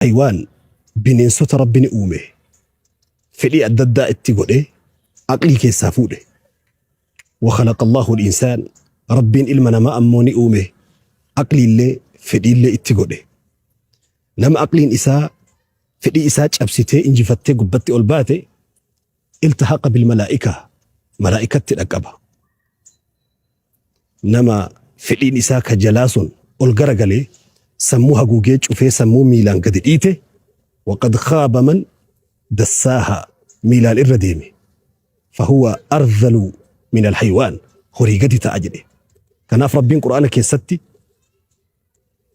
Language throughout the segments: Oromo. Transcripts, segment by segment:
حيوان بنين ست ربني أومه فلي أدد اتقوله عقلي كيسافوله وخلق الله الإنسان ربين إلمنا ما أموني أومه عقلي اللي فلي اللي اتقوله نما عقلين إساء فلي إساء أبسيته إنجي فتة قبتي أولباتي التحق بالملائكة ملائكة تلقبها نما فلين إساء كجلاسون والقرقلي سموها جوجيج وفي سموه ميلان قد إيته وقد خاب من دساها ميلان الرديمي فهو أرذل من الحيوان خريقتي تأجله كان في ربين قرآنك يستي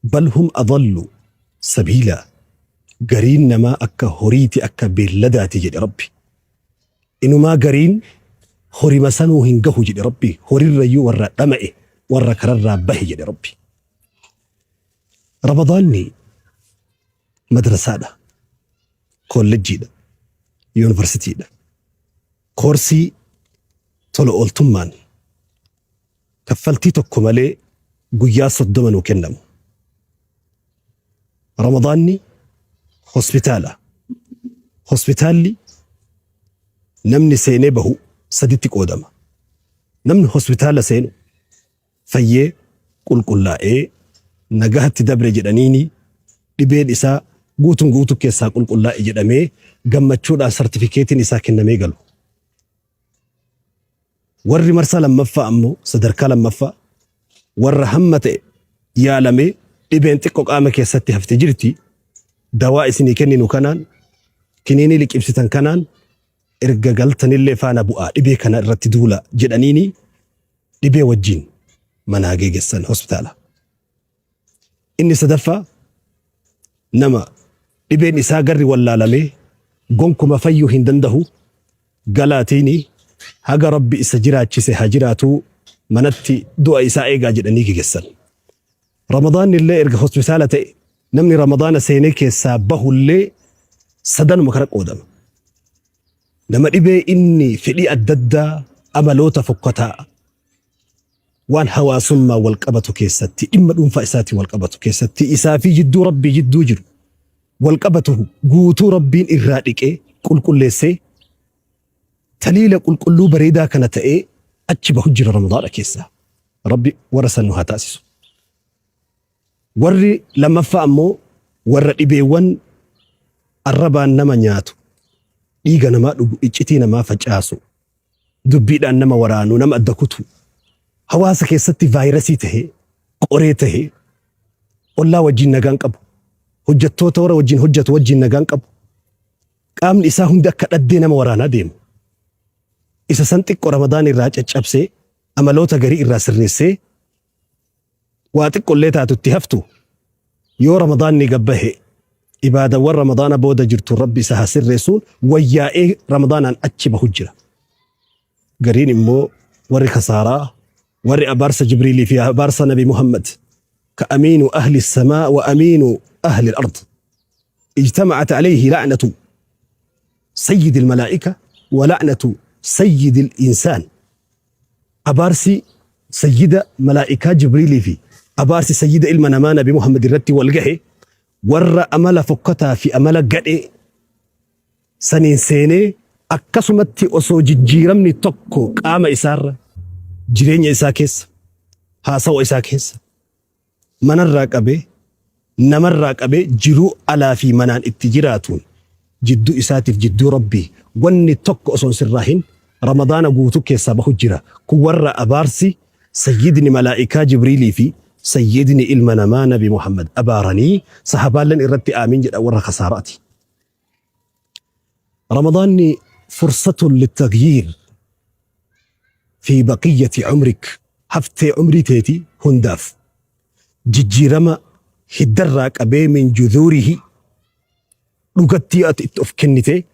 بل هم أضلوا سبيلا قرين نما أكا هريتي أكا بلداتي جدي ربي إنو ما قرين هري مسانو هنقه جدي ربي هري الريو ورى دمئي ورى كرر به جدي ربي رمضاني مدرسة ده كولجي ده يونيفرسيتي ده كورسي طلع أولتمان كفلتي تكملي قيا صدمن وكنم رمضاني هوسبيتالي نمني سيني بهو سديتك قدما نمني هوسبيتالا سينو فيه قل لا نجاهت تدبر جدانيني لبيد إسا قوتو كيسا قل لا جدامي قمتشودا سرتيفيكيتين إسا كنمي قالو ورّي مرسا لما فا أمو صدركا لما فا ورّ همت يالمي لبين تقوك آمك يساتي هفتجرتي دواء سني كنينو كانان كنيني لك إبستان كانان إرقا قلتني اللي فانا بؤا لبي كان رتدولا جدانيني لبي وجين مناقي قسان هوسبتالا إني صدفة نما لبين إسا قرر ولا لمي قنكم فيو هندنده قلاتيني haga rabbi isa jiraachise ha jiraatu manatti du'a isaa eegaa jedhanii gegessan ramadaan illee erga hospitaala ta'e namni ramadaana seenee keessaa bahullee sadanuma kara qoodama nama dhibee inni fedhii addaddaa amaloota fokkataa waan hawaasummaa wal qabatu keessatti dhimma dhuunfaa isaatii wal qabatu keessatti isaa fi jidduu rabbii jidduu jiru wal qabatu guutuu rabbiin irraa dhiqee qulqulleessee تليل قلو بريدا كانت ايه اتشبه هجر رمضان كيسا ربي ورسنها تاسس ورّي لما فأمو ورّي إبيوان الربا نما نياتو إيغا نما إجتي نما فجاسو دبيد أن نما ورانو نما أدكتو هواسا كيستي فايرسي تهي قوري تهي والله وجين نغان قبو هجتو تورا وجين هجت وجين نغان قبو قام إساهم دكا أدي نما ورانا ديم إسا سنتك رمضان الراج أجابسي أمالوتا غري الراس الرسي واتك قليتا تتهفتو يو رمضان نقبه إبادة ورمضان بودا جرتو ربي سهاسي الرسول ويائي رمضان أن أتشبه هجرة قرين إمو وري خسارة وري أبارس جبريلي فيها أبارس نبي محمد كأمين أهل السماء وأمين أهل الأرض اجتمعت عليه لعنة سيد الملائكة ولعنة سيد الإنسان أبارسي سيدة ملائكة جبريل في أبارسي سيدة المنمان بمحمد الرتي والجهي ور أمل فكتا في أمل قدئ سنين سيني أكسمتي أسو جيرمني توكو قام إسار جرين إساكيس هاسو إساكيس من الراقبي نمر راقبي جرو ألا في منان اتجراتون جدو إساتف جدو ربي واني توكو أسون سراهن رمضان قوتو كيسا بحجرة كورا أبارسي سيدني ملائكة جبريلي في سيدني المنمان بمحمد أبارني صحبان لن إردت آمين جد أورا خساراتي رمضان فرصة للتغيير في بقية عمرك هفتي عمري تيتي هنداف ججيرما هدراك أبي من جذوره لغتي أتفكنتي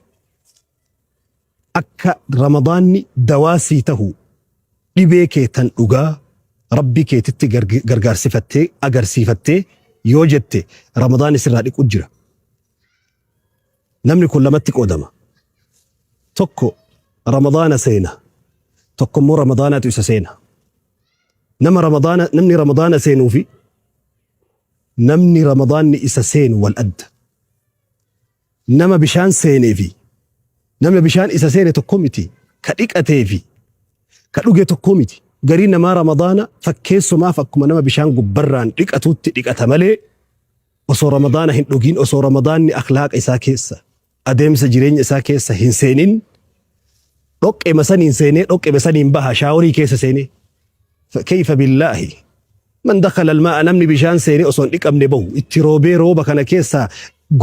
أكا رمضان دواسي تهو لبيكي تنقا ربي كي تتي غرغار صفتي أغر صفتي يوجدتي رمضان سرادك أجرة نمني كل متك أدما توكو رمضان سينا توكو مو رمضان تيسا سينا نمني رمضان سينو في نمني رمضان إسا سين والأد nama bishaan seenee fi nama bishaan isa seene tokko miti ka dhiqatee fi ka dhuge tokko miti garii namaa ramadaana fakkeessumaaf akkuma nama bishaan gubbarraan dhiqatuutti dhiqata malee osoo ramadaana hin dhugin osoo ramadaanni akhlaaqa isaa keessa adeemsa jireenya isaa keessa hin seenin dhoqqee masaniin seenee dhoqqee masaniin baha shaaworii keessa seenee kayfa billaahi man dakhala almaa namni bishaan seenee osoo hin dhiqamne bahu itti roobee rooba kana keessa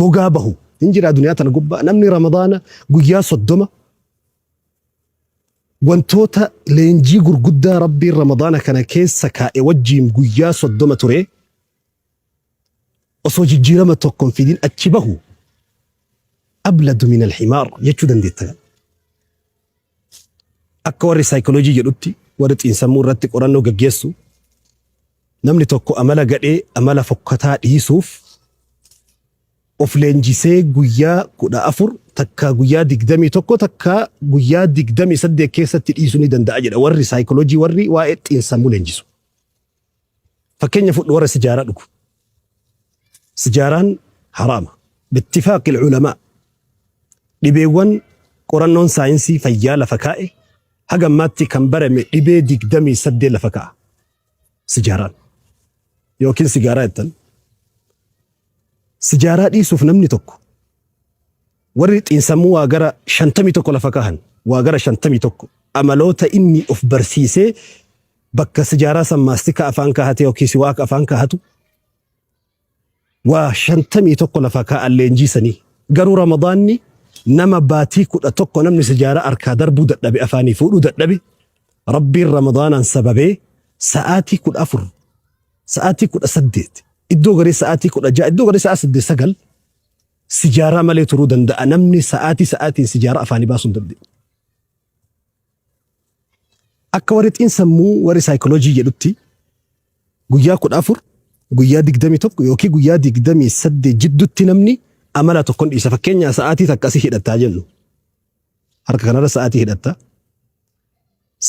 gogaa bahu hin jira duniyaa tana gubbaa namni ramadaana guyyaa 30 wantoota leenjii gurguddaa rabbiin ramadaana kana keessa kaa'e wajjiin guyyaa 30 ture osoo jijjiirama tokkoon fidin achi bahu abladu min alhimaar jechuu dandeetta. Akka warri saayikooloojii jedhutti warri xiinsammuu irratti qorannoo gaggeessu namni tokko amala gadhee amala fokkataa dhiisuuf of leenjisee guyyaa 14 takka guyyaa 21 takka guyyaa 28 keessatti dhiisuu ni danda'a jedha warri saayikooloojii warri waa'ee xiinsammuu leenjisu. Fakkeenya fudhu warra sijaaraa dhugu. Sijaaraan haraama bittifaaqi ulamaa dhibeewwan qorannoon saayinsii fayyaa lafa kaa'e hagammaatti kan barame dhibee 28 lafa kaa'a. Sijaaraan yookiin sigaaraa jettan sijaaraa dhiisuuf namni tokko warri xiinsammuu waa gara 51 lafa kaa'an waa gara 51 amaloota inni of barsiisee bakka sijaaraa san maastika afaan kaahate yookiin siwaaka afaan kaahatu waa 51 lafa kaa'an leenjisanii garuu ramadaanni nama baatii 11 namni sijaaraa arkaa darbuu dadhabe afaanii fuudhuu dadhabe rabbiin ramadaanaan sababee sa'aatii 14 sa'aatii 18 iddoo garee sa'aatii 16 iddoo garee sa'aatii 9 sijaaraa malee turuu danda'a namni sa'aatiin sijaaraa afaanii baasuu hin dandeenye. Akka warri xiinsammuu warri saayikooloojii jedhutti guyyaa 14 guyyaa 21 yookiin guyyaa 28 jidduutti namni amala tokkoon dhiisa fakkeenyaa sa'aatii takkasii hidhattaa jennu harka kanarra sa'aatii hidhatta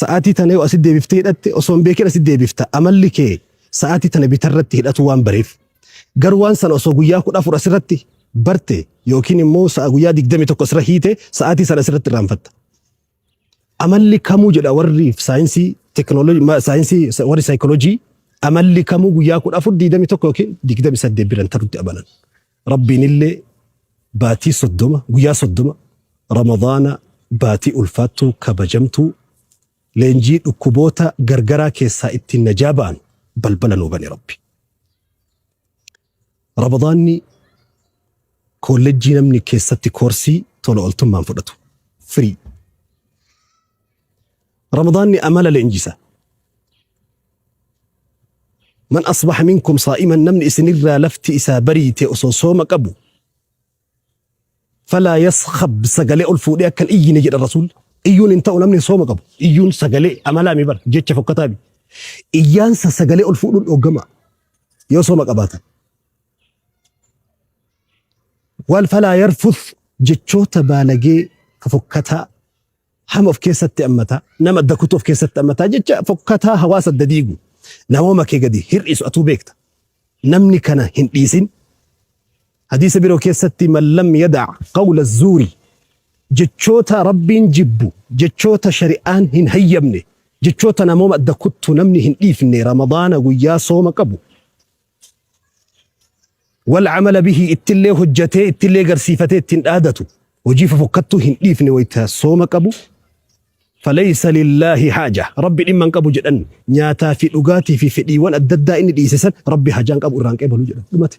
sa'aatii tana yoo asii deebiftee hidhatte osoo hin beekin asii deebifta amalli kee sa'aatii tana bitarratti hidhatu waan bareef garuu waan sana osoo guyyaa 14 asirratti barte yookiin immoo guyyaa 21 asirra hiite sa'aatii sana asirratti irraanfatta. Amalli kamuu jedha warri saayinsii teknooloojii saayinsii warri saayikooloojii amalli kamuu guyyaa 14 21 yookiin 28 biran tarutti abanan. Rabbiin illee baatii 30 guyyaa 30 ramadaana baatii ulfaattuu kabajamtuu leenjii dhukkuboota gargaraa keessaa ittiin najaa ba'an balbala nuu bane rabbi. Ramadaanni kolleejjii namni keessatti koorsii tola ooltummaan fudhatu firii. رمضان أمل لإنجسا من أصبح منكم صائما نمن إسنرى لفت إسابري تأسو صومك أبو فلا يصخب سقلي ألفو كان إيين يجد الرسول إيون انتو نمن صومك أبو إيون سقلي أملا مبر جيتش فكتابي إيان سقلي ألفو الأقمع يو صومك أباتا والفلا يرفث جيتشو تبالغي كفكتا هم of keessatti ammata nama dakutu of keessatti ammata jecha fokkataa hawaasa dadiigu namooma kee gadi hir'isu atuu beekta namni kana hin dhiisin hadiisa biroo keessatti man lam yadac qawla zuuri jechoota rabbiin jibbu jechoota shari'aan hin hayyamne jechoota namooma dakuttu namni hin dhiifne ramadaana guyyaa sooma qabu والعمل به اتلي هجته اتلي غرسيفته اتن آدته وجيف فكتو هن dhiifne wayta sooma qabu فليس لله حاجة ربي لمن قبو جدًا نياتا في لغاتي في فديوان الددا إني ديسسن ربي حاجان قبو الرانك إبهلو جدًا دمت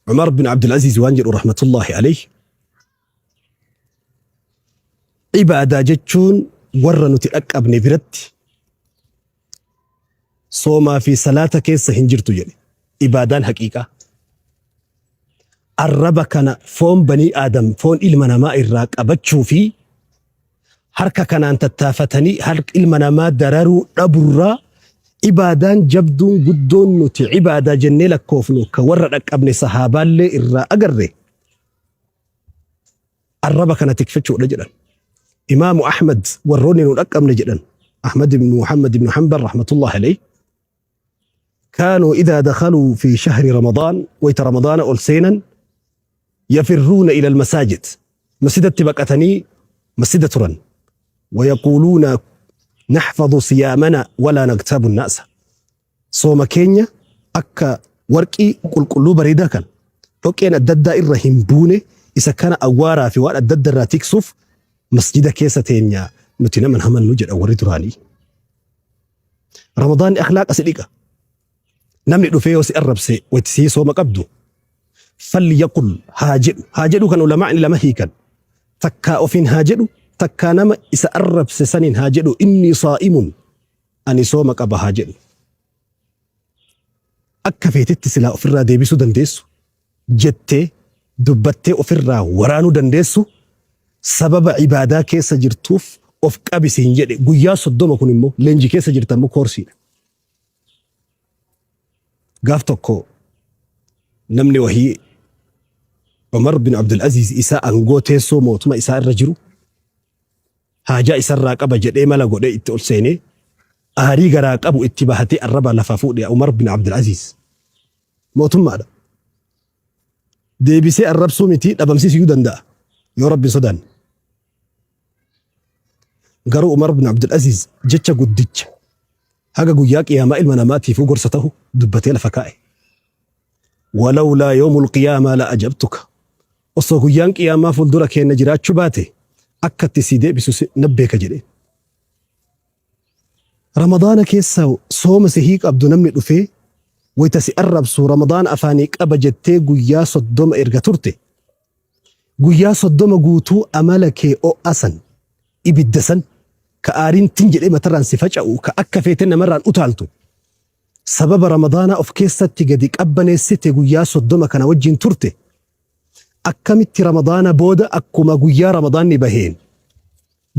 عمر بن عبد العزيز وانجر رحمة الله عليه عبادة جتشون ورنو تلقب نبرت صوما في صلاة كيس هنجرتو جدي عبادان حقيقة الربا كان فون بني آدم فون إلمنا ما إراك أبتشو في حركة كان أنت تافتني حرك إلمنا ما درارو ربرا إبادان جبدون قدون نتي عبادة جنيلك كوفنو كوررك ابن صحابة اللي إرا أقرر الربا كان تكفتشو رجلا إمام أحمد وروني نلقب نجلا أحمد بن محمد بن حنبل رحمة الله عليه كانوا إذا دخلوا في شهر رمضان ويت رمضان ألسينا يفرون إلى المساجد مسجد تبقتني مسجد ترن ويقولون نحفظ صيامنا ولا نغتاب الناس صوم كينيا أكا ورقي قلقلو بريدا كان لوكين الددا إرهم بوني إذا كان أوارا في وقت الددا راتيك صوف مسجد كيسة تينيا نتنا من هم النجد أوري دراني رمضان أخلاق أسئلك نمني دفيه وسيقرب سي ويتسي صوم قبدو فليقل هاجدو كان علماء لما هي كان تكا أوفين هاجدو تكا نما إسا أرب سسنين هاجدو إني صائم أني صوم قبا هاجدو أكا فيتت سلا أفرا ديبسو دنديسو جتة دبتة أفرا ورانو دنديسو سبب عبادة كيسا جرتوف أف قبسين جدي قويا صدوما كون إمو لنجي كيسا جرتمو كورسين قافتوكو نمني وهي عمر بن عبد العزيز إساء أنغو تيسو موتما إساء الرجرو هاجا إساء الراقب جدي مالا قولي إتقل سيني أهري راقب اتباهتي الربا لفافو دي عمر بن عبد العزيز موتما دا دي بيسي الرب سوميتي لبمسي سيودان دا يا ربي صدان قروا عمر بن عبد العزيز جتشا قدتش هاقا قياك يا مائل مناماتي فوق قرصته دبتي لفكائي ولولا يوم القيامة لأجبتك وصو قيانك يا ما فلدرك يا نجرات شباتي أكت سيدي بسوس نبيك جدي رمضان كيسا صوم سهيك أبدو نمني دفي ويتسي أرب سو رمضان أفانيك أبجتي قيا صدوم إرغا ترتي قيا صدوم قوتو أمالك أو أسن إبدسن كآرين تنجل إما تران سفجأو كأكفيتن مران أتالتو سبب رمضان أف كيسة تجديك أبني ستة قيا صدوم كان وجين ترتي أكمت رمضان بودا أكما قيا رمضان نبهين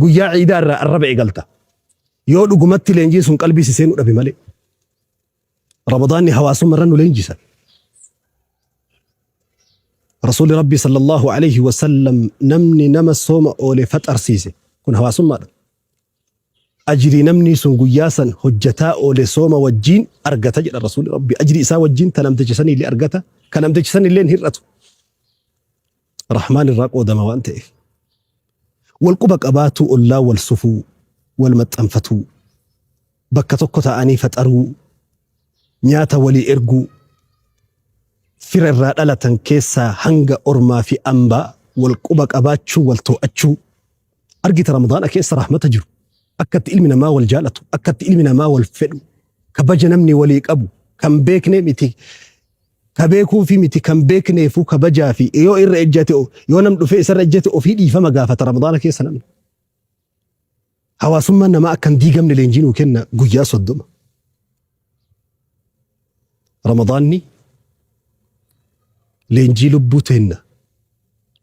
قيا عيدا الربع قلتا يولو قمت لينجيسون قلبي سيسين وربي مالي رمضان هواسو مرنو لينجيسا رسول ربي صلى الله عليه وسلم نمني نما الصوم أولي فتر سيسي كن هواسو مرن أجري نمني سن قياسا حجتا أولي صوم وجين أرقتا جل الرسول ربي أجري إسا وجين تنم تجسني اللي أرقتا كنم تجسني اللي انهرتو رحمن الراق ودما وانتئف والقبك أباتو الله والصفو والمتأنفتو بكتوكو تأني فتأرو نياتا ولي إرقو فر الرادلة كيسا هنغ أرما في أنبا والقبك أباتشو والتوأتشو أرقيت رمضان كيسا رحمة جرو أكدت إلمنا ما والجالة أكدت إلمنا ما والفدو كبجا نمني وليك أبو كم بيكني متي كبيكو في متي كم بيكني فو كبجا في يو إرجاتي يو نمدو في إسرجاتي وفي دي فما قافة رمضان كيسا نمني هوا ثم أنما أكن ديقا من الإنجين وكنا قيا صدوم رمضاني لإنجيل بوتين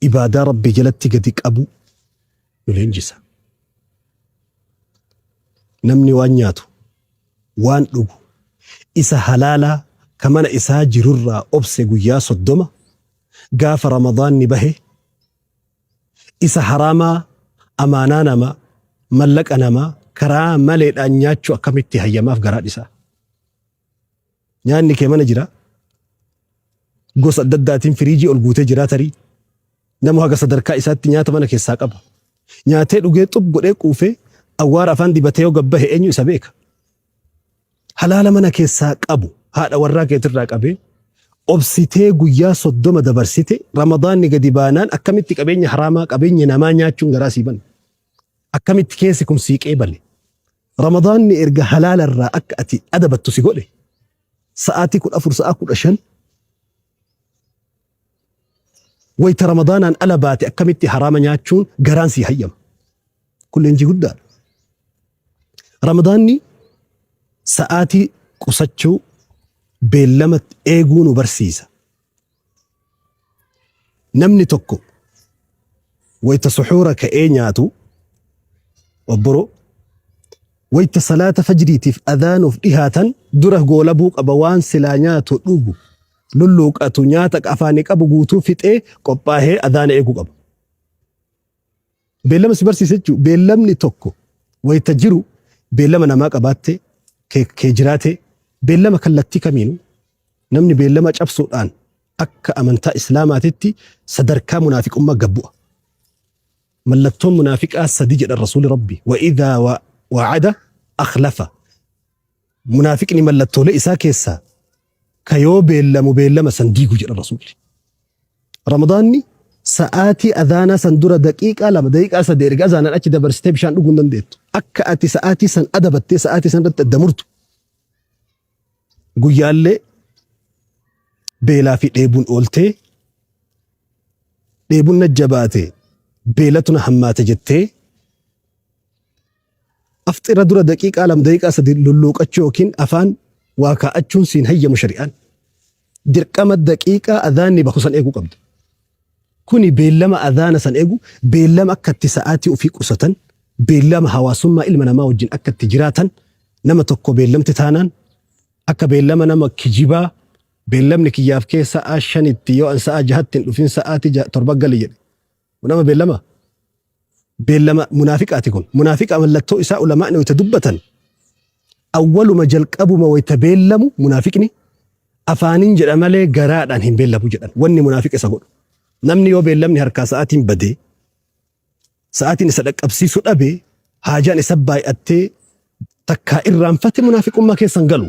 إبادة ربي جلتي قديك أبو نلينجسا نمني وانياتو وان لغو إسا حلالا كمان إسا جرر أبسي قيا صدوم قاف رمضان نبهي إسا حراما أمانانا ما ملك أنا ما كرا ملئ أنياتشو أكمتي هيا ما في قرار إسا نياني كيمان جرا قوس الدداتين فريجي والقوتي جراتري نمو هاقا صدركا إساتي نياتا مانا كيسا قبا نياتي لغي طب قريك وفي أوار أفان دي باتيو قبه إنيو سبيك حلالا مانا كيسا قبو هذا وراك يتراك أبي أبسيتي قويا صدوم دبرسيتي رمضان نقدي بانان أكمتي قبيني حراما قبيني نما نياتشون غراسي بان أكمتي كيسكم سيك إيبالي رمضان نيرغا حلالا را أكأتي أدبتو سيقولي ساعاتي كل أفر ساعة كل أشهر ويت رمضان أن ألباتي أكمتي حراما نياتشون غرانسي هيم كل إنجي قدار رمضاني ساعاتي قصتشو بيلمت إيقون برسيسة نمني توكو ويت سحورك إينياتو وبرو ويت صلاة فجريتي في أذان وفتهاتا دره قولبوك أبوان سلانياتو لوغو لولوك أتونياتك أفانيك أبو قوتو فت إيه قباهي أذان إيقو قبو بيلم سبرسيسة بيلمني توكو ويتجرو بيلم نماك أباتي كي جراتي beellama kallattii kamiinuu namni beellama cabsuudhaan akka amantaa islaamaatitti sadarkaa munaafiqummaa gabbu'a. Mallattoon munaafiqaa sadii jedha rasuuli rabbi wa idhaa wa'ada akhlafa. Munaafiqni mallattoolee isaa keessaa kayoo beellama san diigu jedha rasuuli. Ramadaanni sa'aatii adhaanaa san dura daqiiqaa 2 daqiiqaa 3 erga azaanan achi dabarsitee bishaan dhuguu hin dandeettu. Akka ati sa'aatii san adabattee sa'aatii san irratti addamurtu. Guyyaallee beelaa fi dheebuun ooltee dheebuun na jabaate beelatu na hammaate jettee aftira dura daqiiqaa 2 daqiiqaa 3 lulluuqachuu yookiin afaan waa kaa'achuun siin hayyamu shari'aan. Dirqama daqiiqaa adhaanni bahu san eeguu qabda. Kuni beellama adhaana san eegu beellama akka itti sa'aatii ofii qusatan beellama hawaasummaa ilma namaa wajjin akka itti jiraatan nama tokko beellamti taanaan akka beellama nama kijibaa beellamni kiyyaaf kee sa'a 5tti yoo an sa'a 6tti hin dhufin sa'aatii 7 gali jedhe nama beellama munaafiqaati kun munaafiqa mallattoo isaa ulamaa'ni wayta dubbatan awwaluma jalqabuma wayta beellamu munaafiqni afaaniin jedha malee garaadhaan hin beellamu jedhan wanni munaafiqa isa godhu namni yoo beellamni harkaa sa'aatiin badee sa'aatiin isa dhaqqabsiisuu dhabee haajaan isa baay'attee takkaa irraanfate munaafiqummaa keessan galu.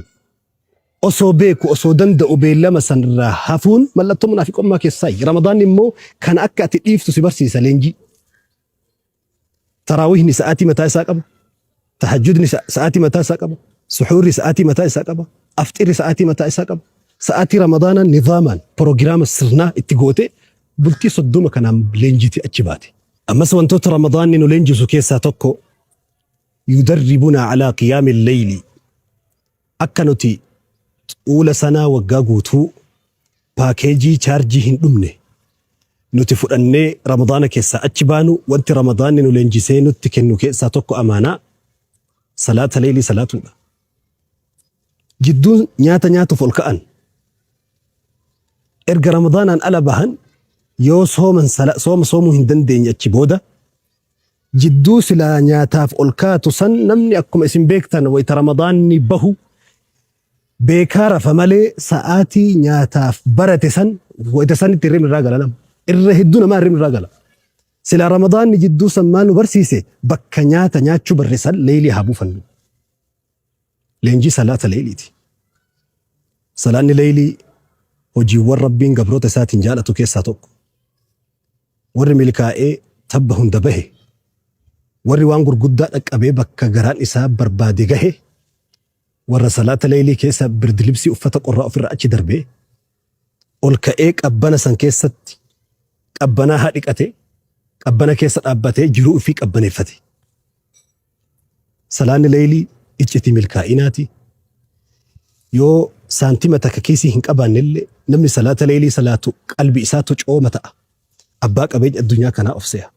Osoo beeku osoo danda'u beellama sanirraa hafuun mallattoo munaafiqummaa keessaa. Ramadaan immoo kan akka ati dhiiftu si barsiisa leenjii. Taraawihni sa'aatii mataa isaa qaba. Tahajjudni sa'aatii mataa isaa qaba. Suxuurri sa'aatii mataa isaa qaba. Afxirri sa'aatii mataa isaa qaba. Sa'aatii Ramadaanaan nizaamaan proogiraama sirnaa itti goote bultii 30 kanaan leenjiiti achi baate. Ammas wantoota Ramadaanni nu leenjisu keessaa tokko yudarribuna alaa qiyaamil layli. Akka nuti uula sanaa waggaa guutuu paakeejii chaarjii hin dhumne nuti fudhannee Ramadaana keessaa achi baanu wanti Ramadaanni nu leenjisee nutti kennu keessaa tokko amaanaa salaata leelii salaatuudha. Jidduun nyaata nyaatuuf ol ka'an erga Ramadaanaan ala bahan yoo sooma soomuu hin dandeenye achi booda jidduu silaa nyaataaf ol kaatu san namni akkuma isin beektan wayta Ramadaanni bahu beekaa rafa malee sa'aatii nyaataaf barate san wayta sanitti irreen irraa gala nama. Irra hedduu namaa irreen irraa gala. Silaa Ramadaanni jidduu san maal nu barsiise bakka nyaata nyaachuu barreessan leelii haa buufannu. Leenjii salaata leeliiti. Salaanni leelii hojiiwwan rabbiin gabroota isaatiin jaalatu keessaa tokko. Warri milkaa'ee tabba hunda bahe. Warri waan gurguddaa dhaqqabee bakka garaan isaa barbaade gahe. Warra salaata leelii keessa birdilibsii uffata qorraa ofirraa achi darbee ol ka'ee qabbana san keessatti qabbanaa haa dhiqate qabbana keessa dhaabbatee jiruu ofii qabbaneeffate. Salaanni leelii iccitii milkaa'inaati. Yoo saantima takka kiisii hin qabaannellee namni salaata leelii salaatu qalbi isaatu cooma ta'a. Abbaa qabeenya addunyaa kanaa of se'a.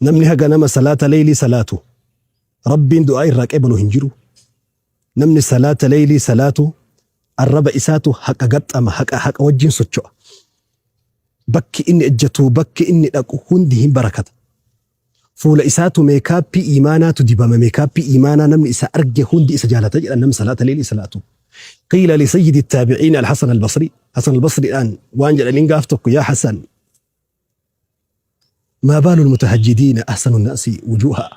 Namni haga nama salaata leelii salaatu rabbiin du'aa irraa qeebalu hin jiru. Namni salaata leelii salaatu arraba isaatu haqa gaxxama haqa wajjin socho'a. Bakki inni ejjatu bakki inni dhaqu hundi hin barakata. Fuula isaatu meekaappii imaanaatu dibama meekaappii imaanaa namni isa arge hundi isa jaalata jedhan namni salaata leelii salaatu. قيل لسيد التابعين الحسن البصري حسن البصري الآن وانجل الإنقافتك يا حسن ما بال المتهجدين أحسن الناس وجوها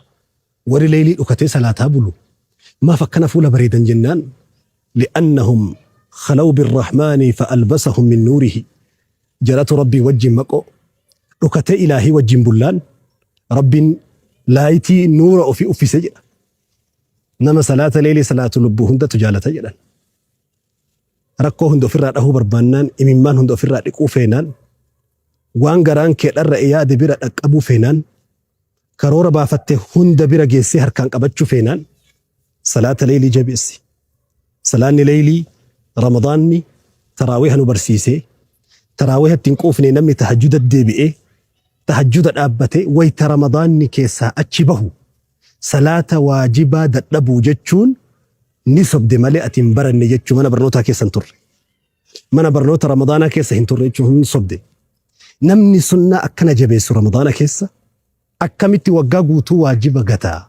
ورليلي أكتي صلاة بلو ما فكنا فولا بريدا جنان لأنهم خلوا بالرحمن فألبسهم من نوره جلت ربي وجه مكو أكتي إلهي وجه بلان رب لايتي نور أفي سجن نما صلاة ليلي صلاة لبهن تجالة جلان rakkoo hunda ofirraa dhahuu barbaannaan imimmaan hunda ofirraa dhiquu feenaan waan garaan kee dharra yaade bira dhaqqabuu feenaan karoora baafatte hunda bira geessee harkaan qabachuu feenaan salaata leelii jabeessi. Salaanni leelii Ramadaanni taraawiha nu barsiisee taraawiha ittiin quufne namni tahajjuda deebi'ee tahajjuda dhaabbatee wayta Ramadaanni keessaa achi bahu salaata waajibaa dadhabuu jechuun ni sobde malee ati hin baranne jechuu mana barnootaa keessa hin turre. Mana barnoota Ramadaanaa keessa hin turre jechuun hin sobde. Namni sunnaa akkana jabeessu Ramadaana keessa akkamitti waggaa guutuu waajiba gataa.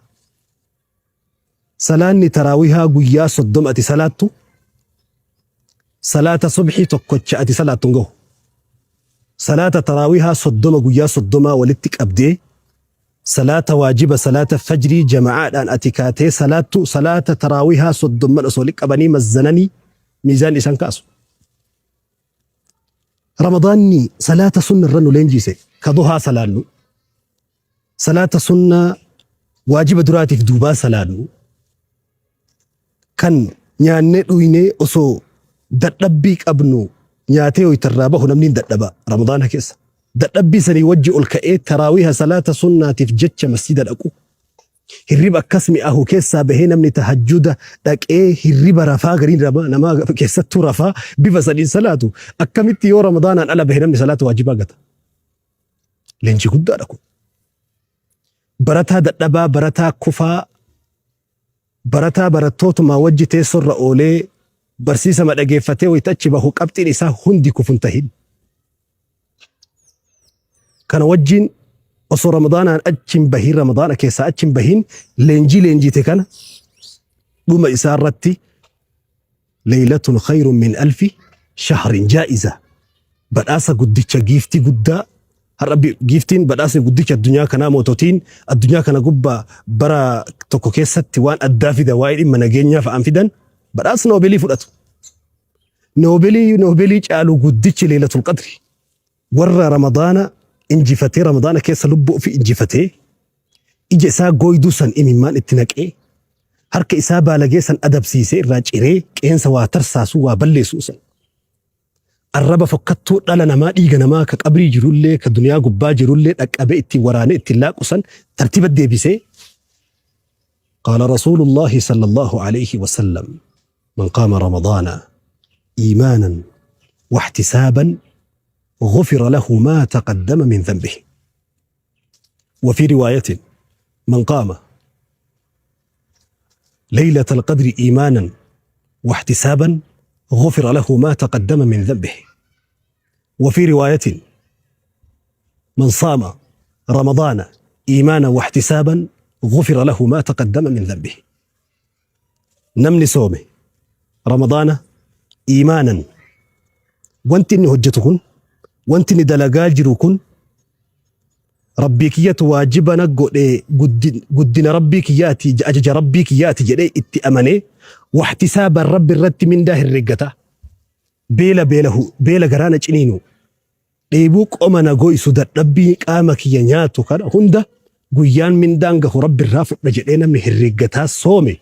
Salaanni taraawihaa guyyaa 30 ati salaattu صلاة صبحي تكوتش أتي صلاة تنقو صلاة تراويها صدوما قويا صدوما ولتك أبدي صلاة واجبة صلاة فجري جماعات أن أتكاتي صلاة تراويها صدوما أصولك أبني مزنني ميزان إسان كاسو رمضاني صلاة سنة رنو لينجيسي كضوها صلاة صلاة سنة واجبة دراتي في دوبا صلاة كان نياني دويني أصو dadhabbii qabnu nyaatee hoytarraa bahu namni dadhaba ramadaana keessa dadhabbii sanii wajji ol ka'ee taraawiha salaata sunnaatiif jecha masjida dhaqu hirriba akkas mi'aahu keessaa bahee namni tahajjuda dhaqee hirriba rafaa gariin namaa keessattuu rafaa bifa sadiin salaatu akkamitti yoo ramadaanaan ala bahee namni salaata waajibaa gata leenjii guddaadha kun barataa dadhabaa barataa kufaa barataa barattootumaa wajji teessorra oolee barsiisa madhageeffatee wayitachi bahu qabxiin isaa hundi kufun tahin kana wajjin osoo ramadaanaan achin bahin ramadaana keessaa achin bahin leenjiite kana dhuma isaa irratti leylatun khayrun min alfi shahrin jaa'iza badhaasa guddicha giiftii guddaa har'abbi giiftiin badhaasa guddicha addunyaa kanaa moototiin addunyaa kana gubbaa bara tokko keessatti waan addaa fida waa'ee dhimma nageenyaa fa'aan fidan badhaasa noobeelii fudhatu noobeelii caalu guddichi leelatul qadri warra ramadaana injifatee ramadaana keessa lubbuu ofii injifatee ija isaa gooyduu san imimmaan itti naqee harka isaa baalagee san adabsiisee irraa ciree qeensa waa tarsaasuu waa balleessuu san arraba fokkattuu dhala namaa dhiiga namaa ka qabrii jirullee ka duniyaa gubbaa jirullee dhaqqabee itti waraanee itti laaqu san tartiiba deebisee قال رسول الله صلى الله عليه وسلم من قام رمضان إيمانا واحتسابا غفر له ما تقدم من ذنبه وفي رواية من قام ليلة القدر إيمانا واحتسابا غفر له ما تقدم من ذنبه وفي رواية من صام رمضان إيمانا واحتسابا غفر له ما تقدم من ذنبه نمني صومي رمضان إيمانا وانتني هجتكن وانتني دلقاجركن ربي كيات واجبنا قدنا ربي كياتي أجج ربي كياتي جدي اتأمني واحتساب الرب الرد من ده الرقة بيلا قرانا جنينو ديبوك أمنا قوي سودر ربي قامك ينياتو كان هنده guyyaan mindaan gahu rabbi irraa fudha jedhee namni herreeggataa soome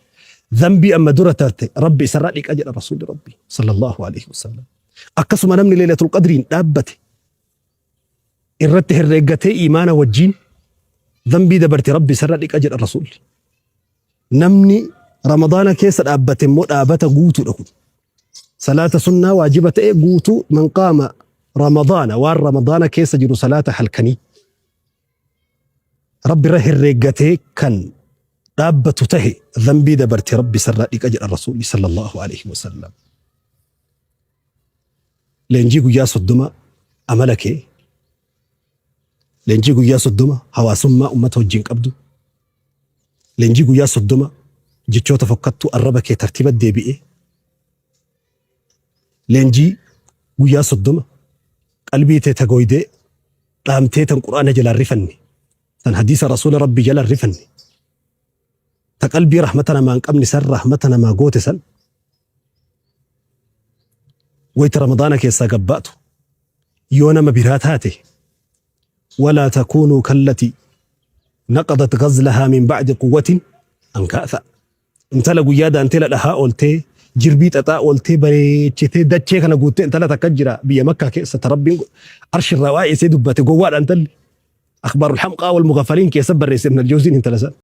dhanbii amma dura tarte rabbi isarraa dhiqa jedha rasuulli rabbi sallallahu alaihi wasallam akkasuma namni leelatul qadriin dhaabbate irratti herreeggatee imaana wajjiin dhanbii dabarte rabbi isarraa dhiqa jedha rasuulli namni ramadaana keessa dhaabbate immoo dhaabata guutuudha kun salaata sunnaa waajiba ta'e guutuu man qaama ramadaana waan ramadaana keessa jiru salaata halkanii ربي راه الرقتي كان دابة تهي ذنبي دبرتي ربي سرادك أجر الرسول صلى الله عليه وسلم لنجيكو يا صدما أملكي لنجيكو يا صدما هواسما أمته الجنك أبدو لنجيكو يا صدما جيتشو تفكتو الربكي ترتيب الدبي لنجي يا صدما قلبي تتقويدي قامتي تنقرآن جلال رفني تن حديث رسول ربي جل الرفني تقلبي رحمتنا ما انقمني سر رحمتنا ما قوت سن ويت رمضانك يساقباتو يونا مبيراتاتي ولا تكونوا كالتي نقضت غزلها من بعد قوة أنكاثا انت لقو يادا انت لها قلتي جربيت اتا قلتي بريتشتي داتشي كان قلتي انت لا تكجرا بيا مكة كيسة ربي عرش الروائي سيدو باتي قوات انت أخبار الحمقى والمغفلين كي يسبر رئيس ابن الجوزين انت لسان